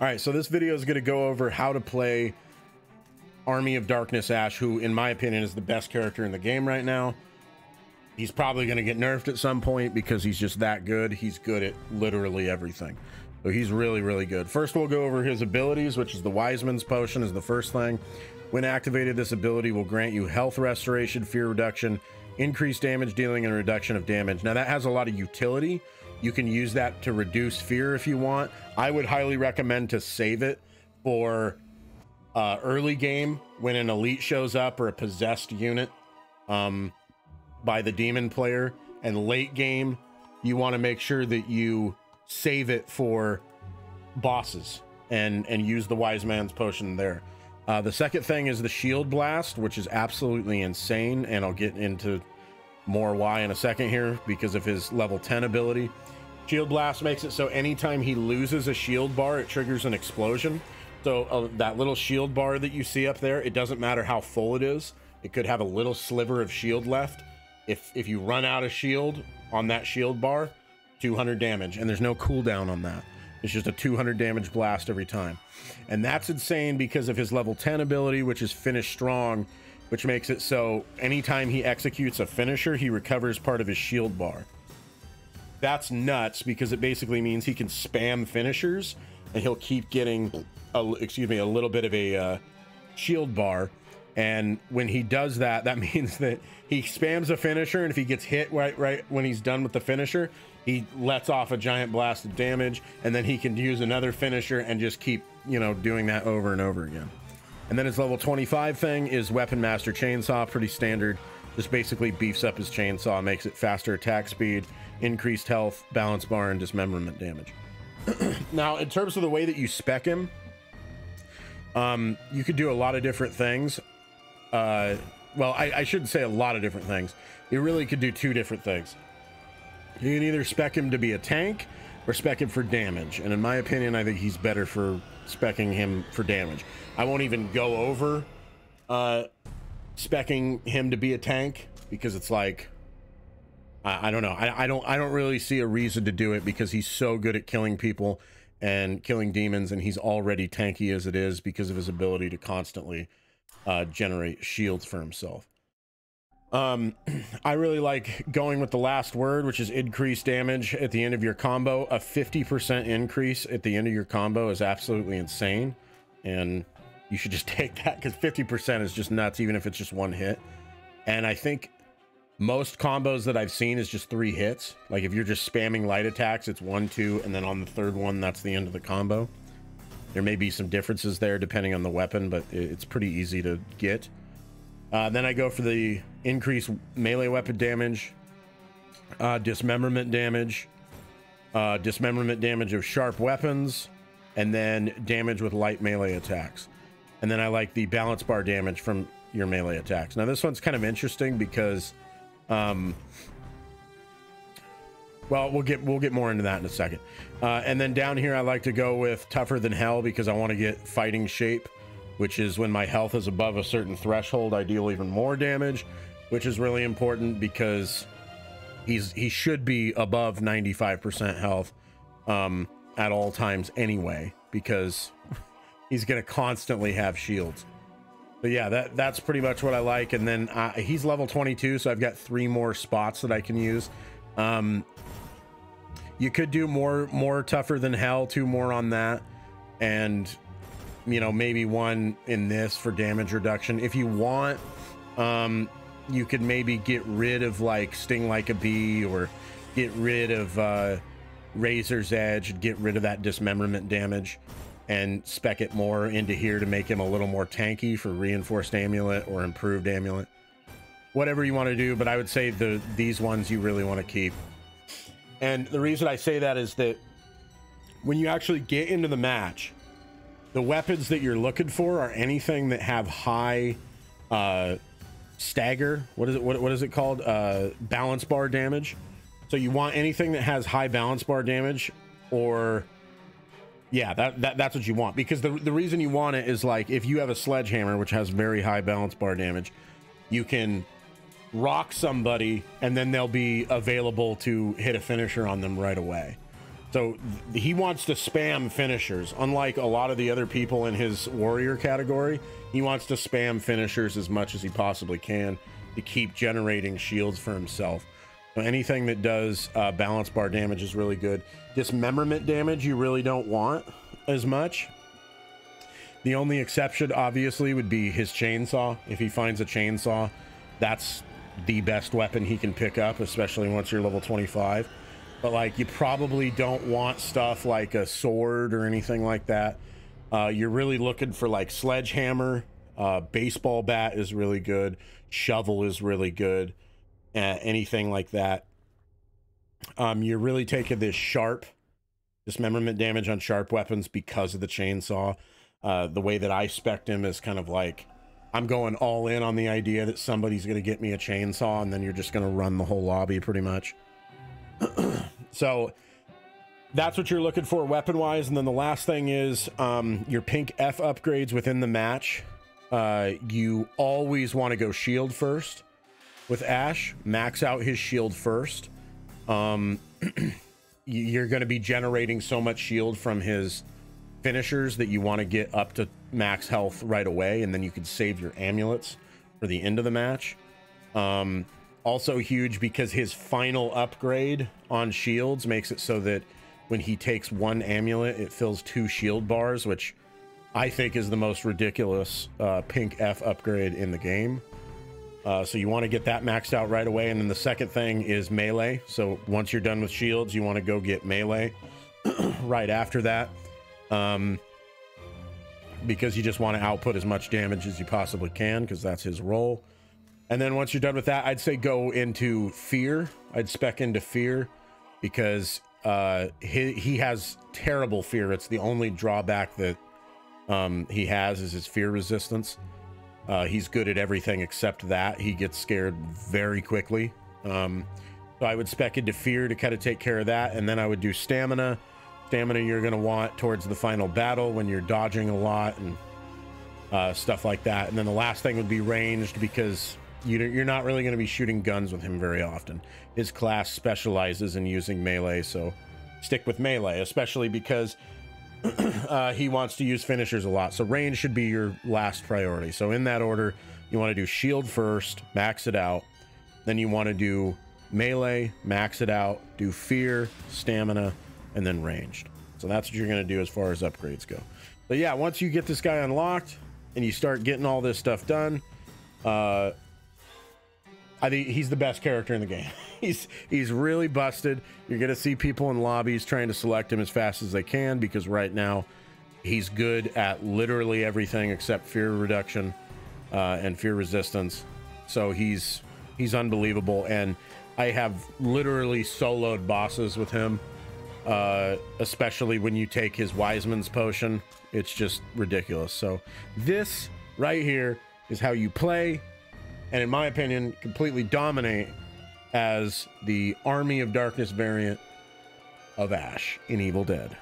All right, so this video is going to go over how to play Army of Darkness Ash, who in my opinion is the best character in the game right now. He's probably going to get nerfed at some point because he's just that good. He's good at literally everything. So he's really, really good. First, we'll go over his abilities, which is the WISEMAN'S potion is the first thing. When activated, this ability will grant you health restoration, fear reduction, increased damage dealing, and reduction of damage. Now that has a lot of utility. You can use that to reduce fear if you want. I would highly recommend to save it for early game when an elite shows up or a possessed unit by the demon player, and late game you want to make sure that you save it for bosses and use the WISEMAN'S potion there. The second thing is the shield blast, which is absolutely insane, and I'll get into more why in a second here because of his level 10 ability. Shield blast makes it so anytime he loses a shield bar, it triggers an explosion. So that little shield bar that you see up there, it doesn't matter how full it is. It could have a little sliver of shield left. If you run out of shield on that shield bar, 200 damage, and there's no cooldown on that. It's just a 200 damage blast every time. And that's insane because of his level 10 ability, which is Finish Strong, which makes it so anytime he executes a finisher, he recovers part of his shield bar. That's nuts because it basically means he can spam finishers and he'll keep getting a little bit of a shield bar. And when he does that, that means that he spams a finisher, and if he gets hit right when he's done with the finisher, he lets off a giant blast of damage, and then he can use another finisher and just keep, you know, doing that over and over again. And then his level 25 thing is Weapon Master Chainsaw, pretty standard. Just basically beefs up his chainsaw, makes it faster attack speed, increased health, balance bar, and dismemberment damage. Now, in terms of the way that you spec him, you could do a lot of different things. Well, I shouldn't say a lot of different things. You really could do two different things. You can either spec him to be a tank or spec him for damage. And in my opinion, I think he's better for specking him for damage. I won't even go over specking him to be a tank because it's like, I don't know. I don't really see a reason to do it because he's so good at killing people and killing demons, and he's already tanky as it is because of his ability to constantly generate shields for himself. I really like going with the last word, which is increased damage at the end of your combo. A 50% increase at the end of your combo is absolutely insane, and you should just take that because 50% is just nuts, even if it's just one hit. And I think most combos that I've seen is just 3 hits. Like if you're just spamming light attacks, it's 1, 2, and then on the third one, that's the end of the combo. There may be some differences there depending on the weapon, but it's pretty easy to get. Then I go for the increased melee weapon damage, dismemberment damage of sharp weapons, and then damage with light melee attacks. And then I like the balance bar damage from your melee attacks. Now this one's kind of interesting because, well, we'll get more into that in a second. And then down here, I like to go with tougher than hell because I want to get fighting shape, which is when my health is above a certain threshold, I deal even more damage, which is really important because he should be above 95% health at all times anyway, because he's going to constantly have shields. But yeah, that's pretty much what I like. And then he's level 22, so I've got 3 more spots that I can use. You could do more tougher than hell, 2 more on that, and you know, maybe 1 in this for damage reduction if you want. You could maybe get rid of like Sting Like a Bee, or get rid of Razor's Edge, get rid of that dismemberment damage, and spec it more into here to make him a little more tanky for reinforced amulet or improved amulet, whatever you want to do. But I would say these ones you really want to keep. And the reason I say that is that when you actually get into the match, the weapons that you're looking for are anything that have high stagger. What is it called? Balance bar damage. So you want anything that has high balance bar damage, or yeah, that's what you want, because the reason you want it is like if you have a sledgehammer which has very high balance bar damage, you can rock somebody and then they'll be available to hit a finisher on them right away. So he wants to spam finishers. Unlike a lot of the other people in his warrior category, he wants to spam finishers as much as he possibly can to keep generating shields for himself. So anything that does balance bar damage is really good. Dismemberment damage you really don't want as much. The only exception obviously would be his chainsaw. If he finds a chainsaw, that's the best weapon he can pick up, especially once you're level 25. But like, you probably don't want stuff like a sword or anything like that. You're really looking for like sledgehammer, baseball bat is really good, shovel is really good, anything like that. You're really taking this sharp dismemberment damage on sharp weapons because of the chainsaw. The way that I spec'd him is kind of like, I'm going all in on the idea that somebody's going to get me a chainsaw, and then you're just going to run the whole lobby pretty much. So that's what you're looking for weapon wise. And then the last thing is your pink F upgrades within the match. You always want to go shield first with Ash. Max out his shield first. You're going to be generating so much shield from his finishers that you want to get up to max health right away, and then you can save your amulets for the end of the match. Also huge because his final upgrade on shields makes it so that when he takes one amulet, it fills 2 shield bars, which I think is the most ridiculous pink F upgrade in the game. So you want to get that maxed out right away. And then the second thing is melee. So once you're done with shields, you want to go get melee right after that. Because you just want to output as much damage as you possibly can, because that's his role. And then once you're done with that, I'd say go into fear. I'd spec into fear because he has terrible fear. It's the only drawback that he has is his fear resistance. He's good at everything except that. He gets scared very quickly. So I would spec into fear to kind of take care of that. And then I would do stamina. Stamina you're going to want towards the final battle when you're dodging a lot and stuff like that. And then the last thing would be ranged, because you're not really going to be shooting guns with him very often. His class specializes in using melee, so stick with melee, especially because he wants to use finishers a lot. So range should be your last priority. So in that order, you want to do shield first, max it out. Then you want to do melee, max it out, do fear, stamina, and then ranged. So that's what you're going to do as far as upgrades go. But yeah, once you get this guy unlocked and you start getting all this stuff done, I think he's the best character in the game. He's really busted. You're going to see people in lobbies trying to select him as fast as they can, because right now he's good at literally everything except fear reduction and fear resistance. So he's unbelievable. And I have literally soloed bosses with him, especially when you take his Wiseman's potion. It's just ridiculous. So this right here is how you play, and in my opinion, completely dominate as the Army of Darkness variant of Ash in Evil Dead.